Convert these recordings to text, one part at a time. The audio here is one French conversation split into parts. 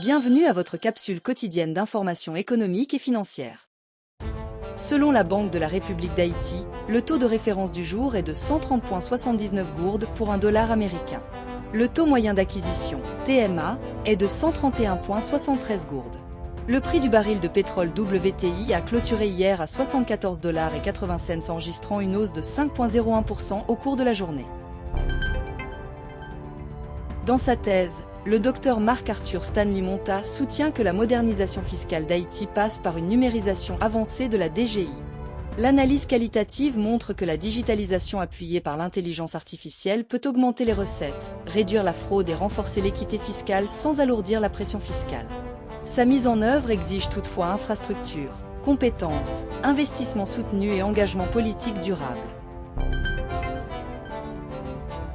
Bienvenue à votre capsule quotidienne d'information économique et financière. Selon la Banque de la République d'Haïti, le taux de référence du jour est de 130,79 gourdes pour $1 américain. Le taux moyen d'acquisition, TMA, est de 131,73 gourdes. Le prix du baril de pétrole WTI a clôturé hier à $74,80 enregistrant une hausse de 5,01% au cours de la journée. Dans sa thèse, le docteur Marc-Arthur Stanley Monta soutient que la modernisation fiscale d'Haïti passe par une numérisation avancée de la DGI. L'analyse qualitative montre que la digitalisation appuyée par l'intelligence artificielle peut augmenter les recettes, réduire la fraude et renforcer l'équité fiscale sans alourdir la pression fiscale. Sa mise en œuvre exige toutefois infrastructures, compétences, investissements soutenus et engagement politique durable.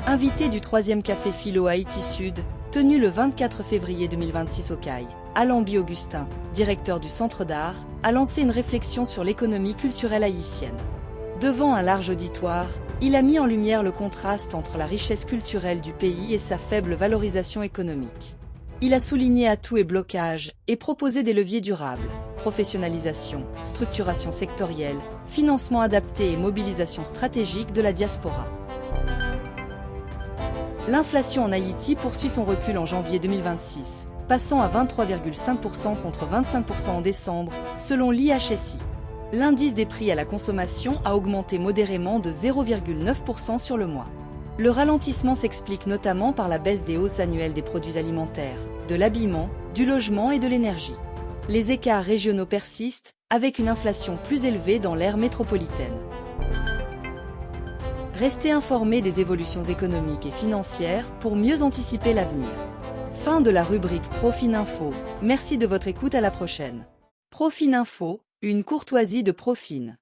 Invité du 3e Café Philo Haïti Sud, tenu le 24 février 2026 au CAI, Alambi Augustin, directeur du Centre d'Art, a lancé une réflexion sur l'économie culturelle haïtienne. Devant un large auditoire, il a mis en lumière le contraste entre la richesse culturelle du pays et sa faible valorisation économique. Il a souligné atouts et blocages et proposé des leviers durables, professionnalisation, structuration sectorielle, financement adapté et mobilisation stratégique de la diaspora. L'inflation en Haïti poursuit son recul en janvier 2026, passant à 23,5% contre 25% en décembre, selon l'IHSI. L'indice des prix à la consommation a augmenté modérément de 0,9% sur le mois. Le ralentissement s'explique notamment par la baisse des hausses annuelles des produits alimentaires, de l'habillement, du logement et de l'énergie. Les écarts régionaux persistent, avec une inflation plus élevée dans l'aire métropolitaine. Restez informés des évolutions économiques et financières pour mieux anticiper l'avenir. Fin de la rubrique Profininfo. Merci de votre écoute, à la prochaine. Profininfo, une courtoisie de Profin.